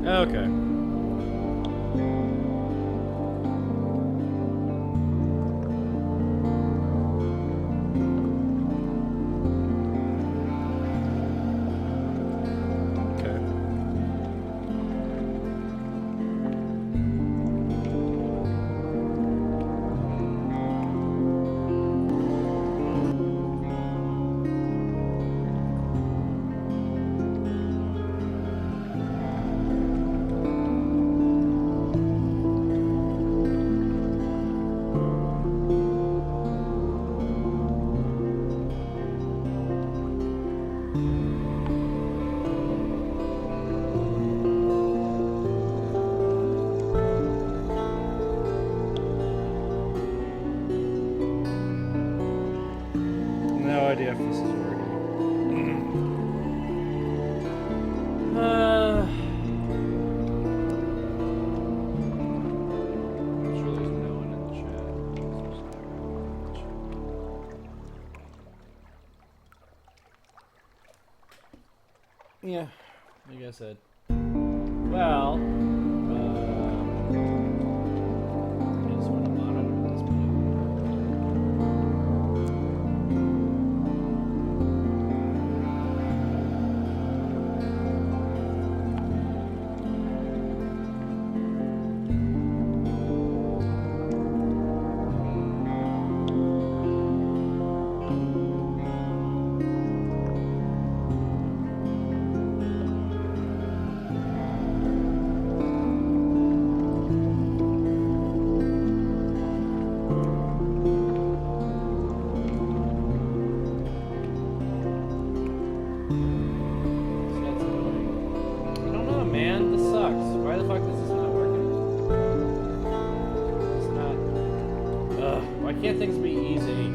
Okay. No idea if this is working. I'm sure there's no one in the chat. Yeah, like I said. Well, I just want to monitor this bit. Can't things be easy?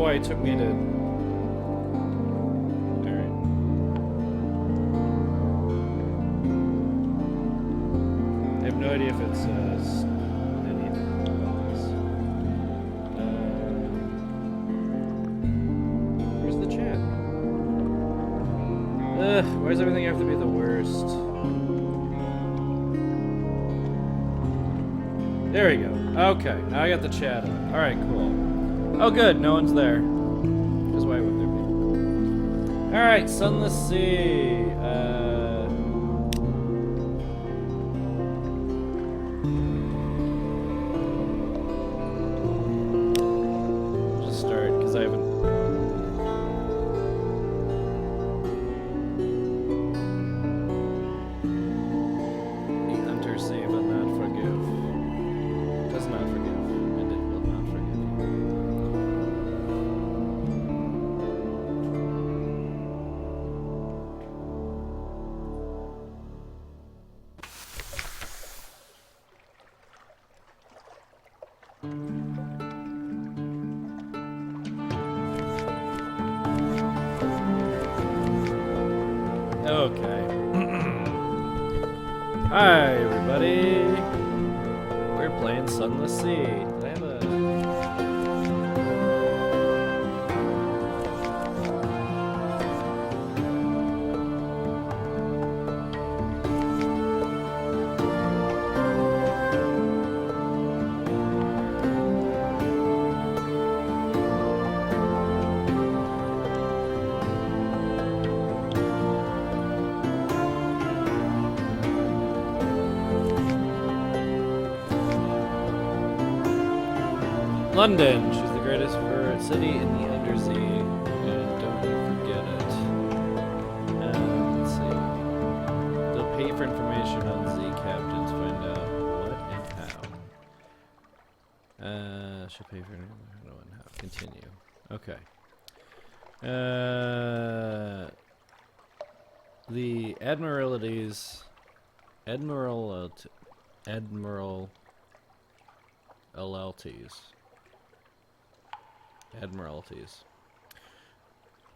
It took me to... Alright. I have no idea if it says anything about this. Where's the chat? Ugh, why does everything have to be the worst? There we go. Okay, now I got the chat up. Alright, cool. Oh good, no one's there. Because why would there be? Alright, Sunless Sea. Just start, because I haven't... Enter, save, and not forgive. Does not forgive. And it will not forgive. Okay. Hi, everybody. We're playing Sunless Sea. Did I have a... London. She's the greatest city in the undersea. And don't forget it. Let's see. They'll pay for information on Z captains. Find out what and how. She'll pay for how and how. Continue. Okay. The Admiralties. Admiralties.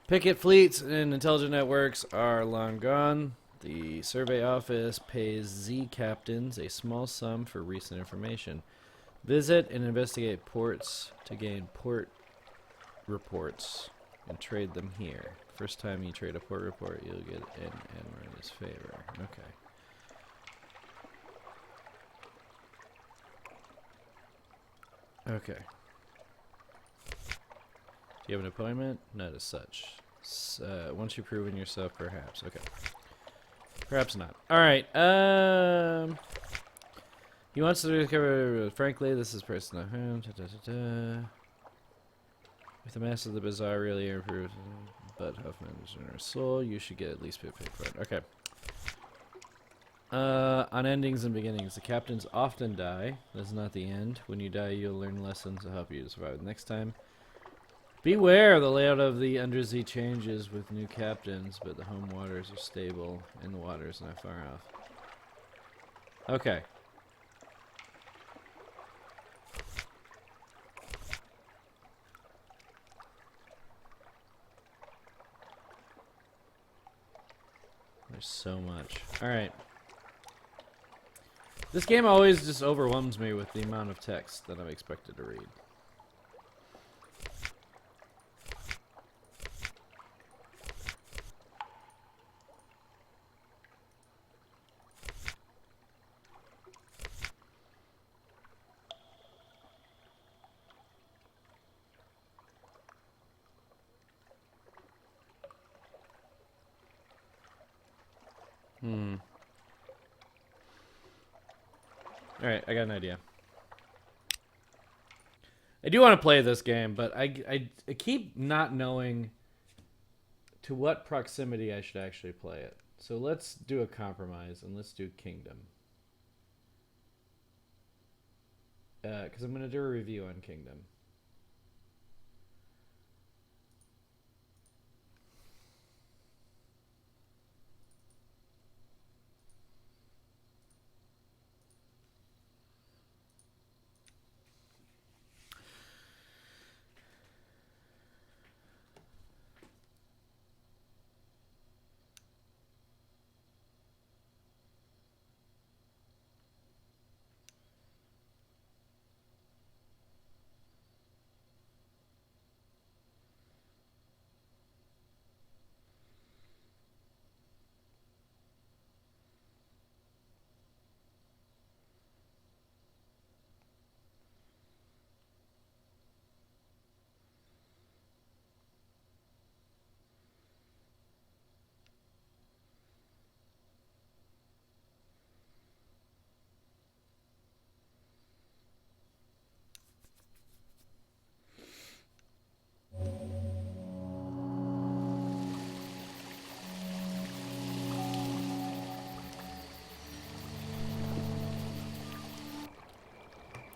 Picket fleets and intelligent networks are long gone. The survey office pays Z captains a small sum for recent information. Visit and investigate ports to gain port reports and trade them here. First time you trade a port report, you'll get an admiral's favor. Okay. Okay. Do you have an appointment? Not as such. Once you've proven yourself, perhaps. Okay. Perhaps not. Alright, he wants to recover, frankly, this is personal. If the master of the bazaar really improves, but Huffman's generous soul, you should get at least 50 for it. Okay. On endings and beginnings, the captains often die. That's not the end. When you die, you'll learn lessons to help you to survive next time. Beware, the layout of the undersea changes with new captains, but the home waters are stable, and the water is not far off. Okay. There's so much. Alright. This game always just overwhelms me with the amount of text that I'm expected to read. Alright, I got an idea. I do want to play this game, but I keep not knowing to what proximity I should actually play it. So let's do a compromise, and let's do Kingdom. Because I'm going to do a review on Kingdom.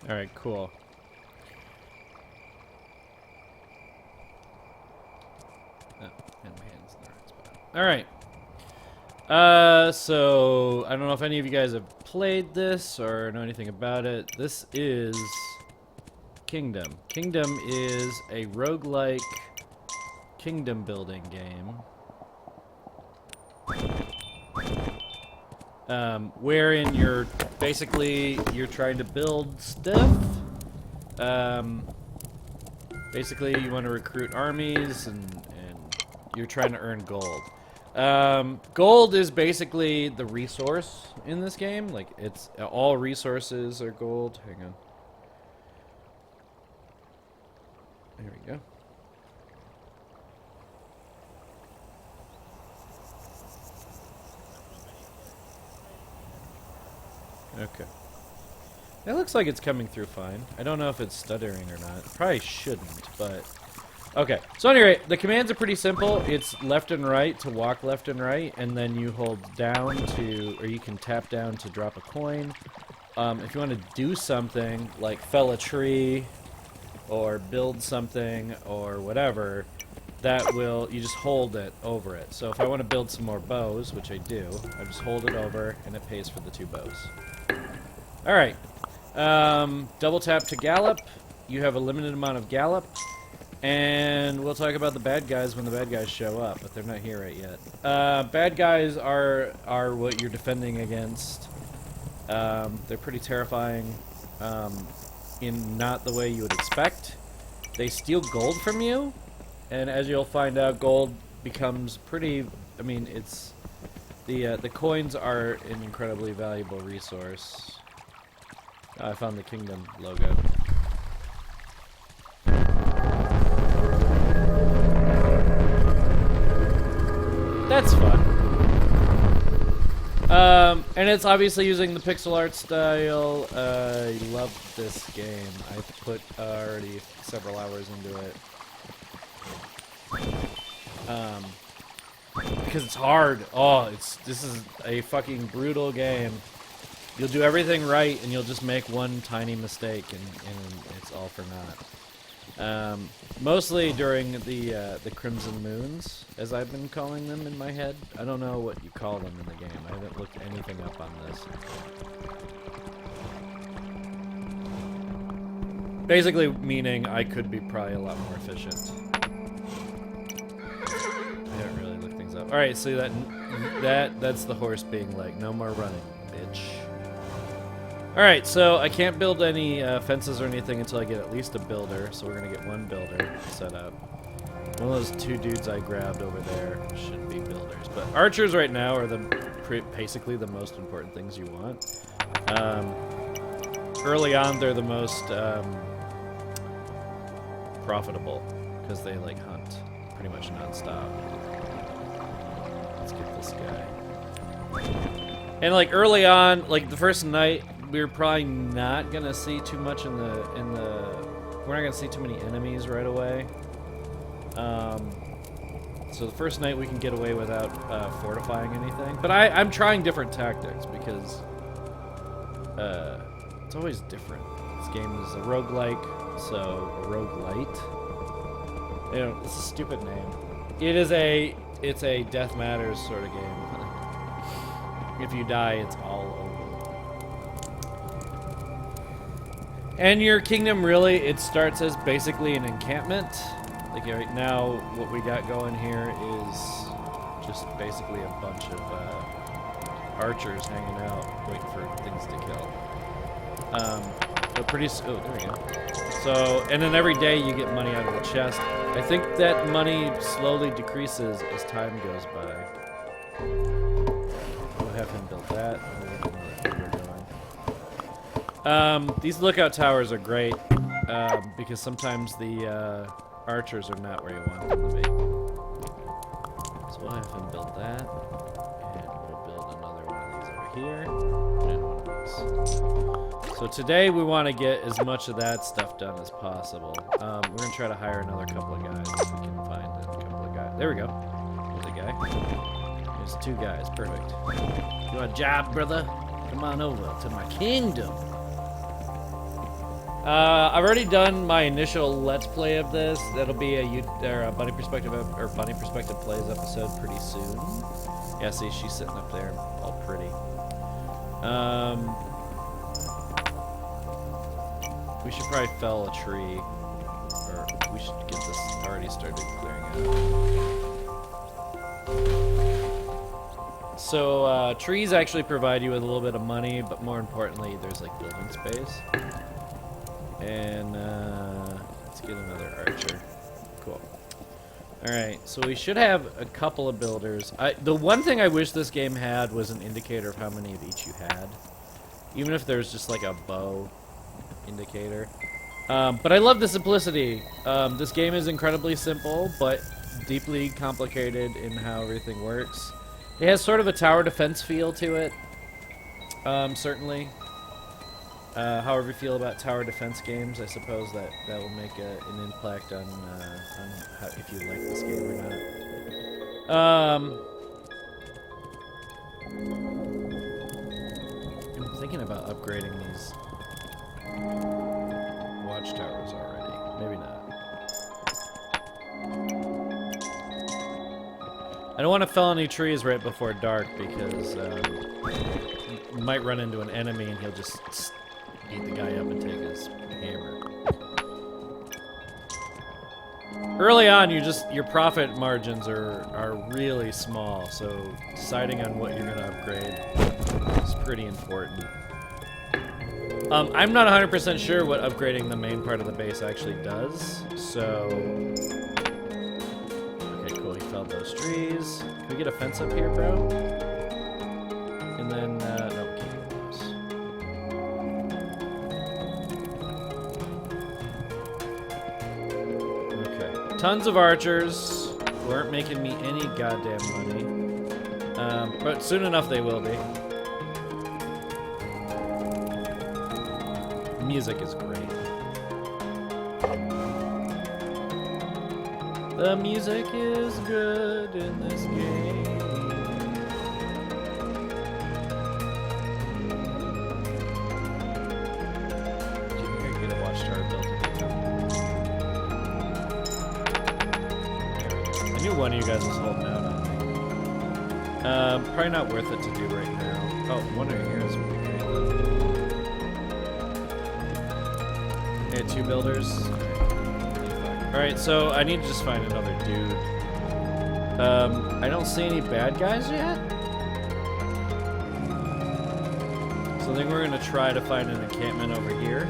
Alright, cool. Oh, and my hand's in the right spot. Alright. So, I don't know if any of you guys have played this or know anything about it. This is Kingdom. Kingdom is a roguelike kingdom building game. wherein you're trying to build stuff. Basically, you want to recruit armies, and you're trying to earn gold. Gold is basically the resource in this game. Like, it's all resources are gold. Hang on. There we go. Okay. It looks like it's coming through fine. I don't know if it's stuttering or not. Probably shouldn't, but... Okay, so anyway, the commands are pretty simple. It's left and right to walk left and right, and then you hold down to... Or you can tap down to drop a coin. If you want to do something, like fell a tree, or build something, or whatever, that will... You just hold it over it. So if I want to build some more bows, which I do, I just hold it over, and it pays for the 2 bows. Alright. Double tap to gallop. You have a limited amount of gallop. And we'll talk about the bad guys when the bad guys show up, but they're not here right yet. Bad guys are what you're defending against. They're pretty terrifying in not the way you would expect. They steal gold from you, and as you'll find out, gold becomes pretty... I mean, it's... The coins are an incredibly valuable resource. I found the kingdom logo. That's fun. And it's obviously using the pixel art style. I love this game. I've put already several hours into it. Because it's hard. Oh, this is a fucking brutal game. You'll do everything right, and you'll just make one tiny mistake, and it's all for naught. Mostly during the Crimson Moons, as I've been calling them in my head. I don't know what you call them in the game. I haven't looked anything up on this. Basically meaning I could be probably a lot more efficient. I don't really look things up. Alright, see that's the horse being like, no more running, bitch. Alright, so I can't build any fences or anything until I get at least a builder, so we're going to get one builder set up. One of those 2 dudes I grabbed over there should be builders. But archers right now are basically the most important things you want. Early on, they're the most profitable, because they like hunt pretty much non-stop. Let's get this guy. And like early on, like the first night, we're probably not gonna see too much in the we're not gonna see too many enemies right away. So the first night we can get away without fortifying anything. But I'm trying different tactics because it's always different. This game is a roguelike, so a roguelite. You know, it's a stupid name. It's a Death Matters sort of game. If you die, it's all over. And your kingdom really, it starts as basically an encampment. Like right now, what we got going here is just basically a bunch of archers hanging out, waiting for things to kill. But pretty oh, there we go. So, and then every day you get money out of the chest. I think that money slowly decreases as time goes by. We'll have him build that. These lookout towers are great because sometimes the archers are not where you want them to be. So we'll have him build that, and we'll build another one of these over here, and one of these. So today we want to get as much of that stuff done as possible. We're going to try to hire another couple of guys if we can find a couple of guys. There we go. There's a guy. There's 2 guys. Perfect. You want a job, brother? Come on over to my kingdom. I've already done my initial Let's Play of this. That'll be a Bunny Perspective or Bunny Perspective Plays episode pretty soon. Yeah, see, she's sitting up there, all pretty. We should probably fell a tree, or we should get this already started clearing out. So trees actually provide you with a little bit of money, but more importantly, there's like building space. And let's get another archer. Cool. Alright, so we should have a couple of builders. The one thing I wish this game had was an indicator of how many of each you had. Even if there's just like a bow indicator. But I love the simplicity. This game is incredibly simple, but deeply complicated in how everything works. It has sort of a tower defense feel to it. Certainly. However you feel about tower defense games, I suppose that will make an impact on how, if you like this game or not. I'm thinking about upgrading these watchtowers already. Maybe not. I don't want to fell any trees right before dark because you might run into an enemy and he'll just beat the guy up and take his hammer. Early on, your profit margins are really small, so deciding on what you're going to upgrade is pretty important. I'm not 100% sure what upgrading the main part of the base actually does, so... Okay, cool, he felled those trees. Can we get a fence up here, bro? And then, no, we can't get those. Okay, tons of archers who aren't making me any goddamn money. But soon enough they will be. Music is great. The music is good in this game. Do you think I can get a watchtower built at the top? I knew one of you guys was holding out on me. Probably not worth it to do right now. Oh, one over here is would be great though. Okay, 2 builders. Alright, so I need to just find another dude. I don't see any bad guys yet. So I think we're gonna try to find an encampment over here.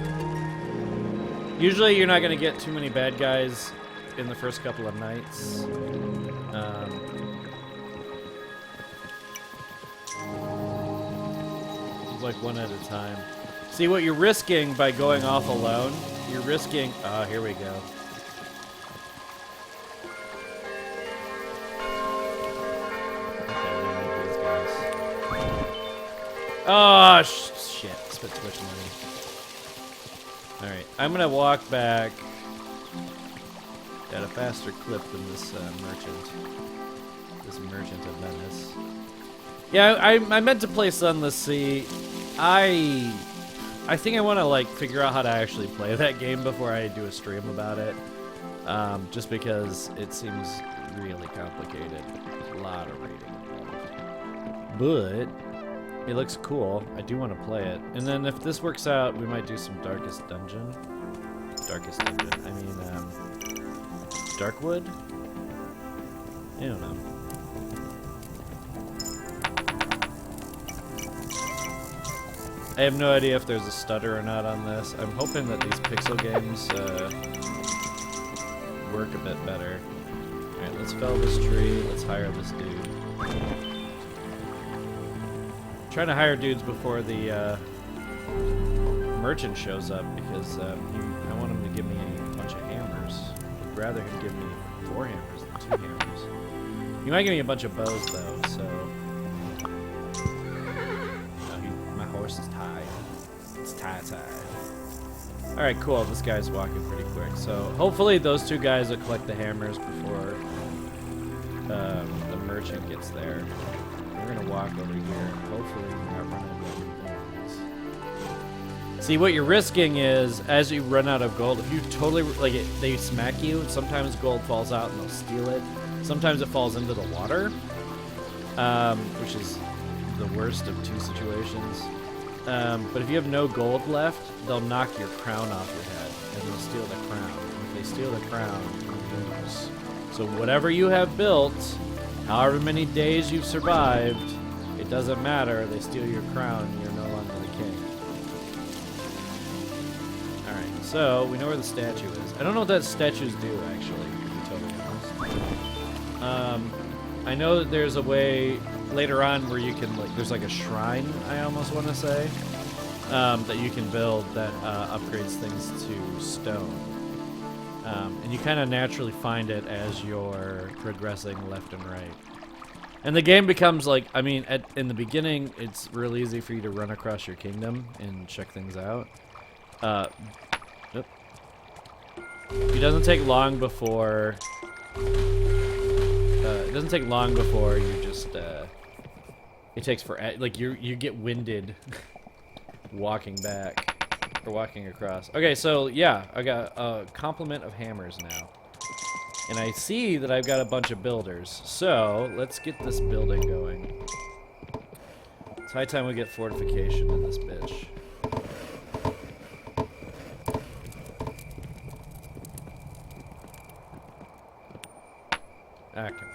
Usually you're not gonna get too many bad guys in the first couple of nights. Like one at a time. See, what you're risking by going off alone, you're risking... Ah, here we go. Oh, shit. Spent too much money. Alright, I'm gonna walk back at a faster clip than this merchant. This merchant of Venice. Yeah, I meant to play Sunless Sea. I think I want to, like, figure out how to actually play that game before I do a stream about it. Just because it seems really complicated. A lot of reading involved. But... it looks cool. I do want to play it. And then if this works out, we might do some Darkest Dungeon. Darkest Dungeon. I mean, Darkwood? I don't know. I have no idea if there's a stutter or not on this. I'm hoping that these pixel games work a bit better. Alright, let's fell this tree. Let's hire this dude. Trying to hire dudes before the merchant shows up because I want him to give me a bunch of hammers. I'd rather him give me 4 hammers than 2 hammers. He might give me a bunch of bows though, so... no, my horse is tied. It's tied. Alright, cool. This guy's walking pretty quick. So hopefully those 2 guys will collect the hammers before the merchant gets there. We're gonna walk over here. Hopefully we're not running into any enemies. See, what you're risking is, as you run out of gold, if you totally, like, they smack you, sometimes gold falls out and they'll steal it. Sometimes it falls into the water, which is the worst of 2 situations. But if you have no gold left, they'll knock your crown off your head, and they'll steal the crown. And if they steal the crown, you lose. So whatever you have built, however many days you've survived, it doesn't matter. They steal your crown, you're no longer the king. Alright, so we know where the statue is. I don't know what that statues do, actually, to be totally honest. I know that there's a way later on where you can, like, there's like a shrine, I almost want to say, that you can build that upgrades things to stone. And you kind of naturally find it as you're progressing left and right. And the game becomes like, I mean, in the beginning, it's real easy for you to run across your kingdom and check things out. It doesn't take long before... it doesn't take long before you just, it takes like, you get winded walking back. Or walking across. Okay, so, yeah, I got a complement of hammers now. And I see that I've got a bunch of builders. So, let's get this building going. It's high time we get fortification in this bitch. Ah, come on.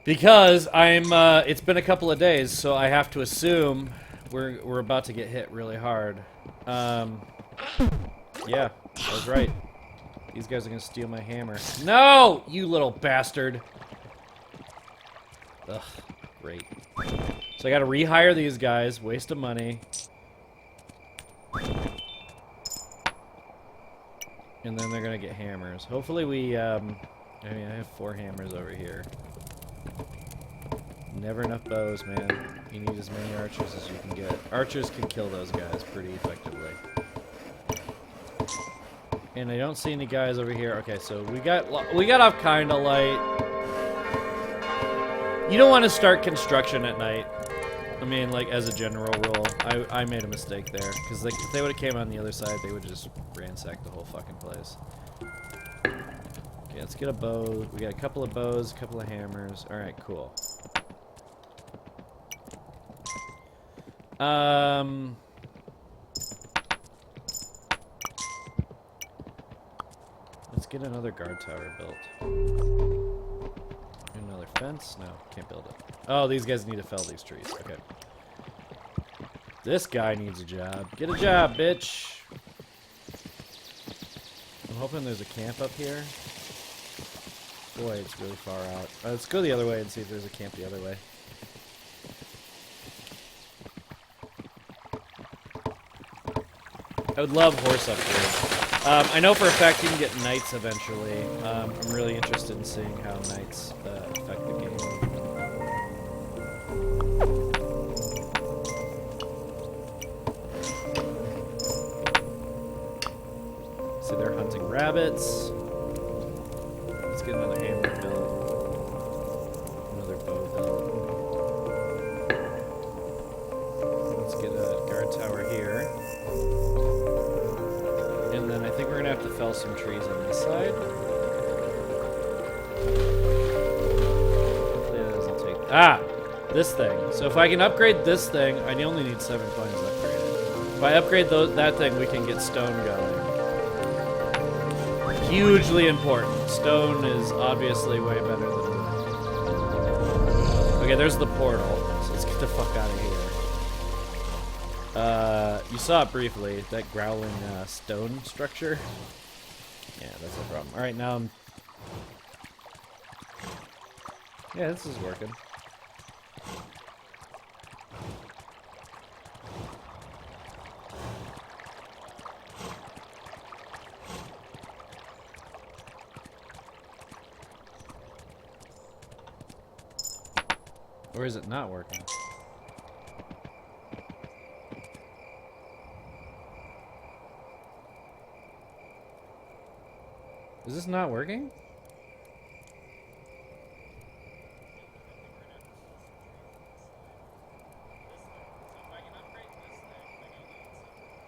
Because it's been a couple of days, so I have to assume we're about to get hit really hard. Yeah, I was right. These guys are gonna steal my hammer. No, you little bastard. Ugh, great. So I gotta rehire these guys, waste of money. And then they're gonna get hammers. Hopefully we, I mean, I have 4 hammers over here. Never enough bows, man. You need as many archers as you can get. Archers can kill those guys pretty effectively. And I don't see any guys over here. Okay, so we got off kind of light. You don't want to start construction at night. I mean, like, as a general rule. I made a mistake there. Because, like, if they would have came on the other side, they would have just ransacked the whole fucking place. Okay, let's get a bow. We got a couple of bows, a couple of hammers. Alright, cool. Let's get another guard tower built. Another fence? No, can't build it. Oh, these guys need to fell these trees. Okay. This guy needs a job. Get a job, bitch! I'm hoping there's a camp up here. Boy, it's really far out. Let's go the other way and see if there's a camp the other way. I would love horse upgrades. I know for a fact you can get knights eventually. I'm really interested in seeing how knights affect the game. See, they're hunting rabbits. Let's get another hammer built. Another bow built. Let's get a guard tower here. And then I think we're gonna have to fell some trees on this side. Hopefully that doesn't take... Ah! This thing. So if I can upgrade this thing, I only need 7 coins to upgrade it. If I upgrade that thing, we can get stone going. Hugely important. Stone is obviously way better than wood. Okay, there's the portal. So let's get the fuck out of here. You saw it briefly, that growling stone structure. Yeah, that's no problem. Alright, now I'm... Yeah, this is working. Or is it not working? Is this not working?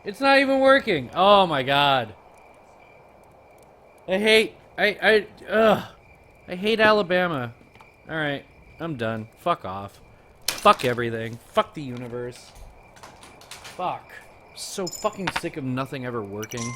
It's not even working. Oh my god. I hate Alabama. Alright, I'm done. Fuck off. Fuck everything. Fuck the universe. Fuck. So fucking sick of nothing ever working.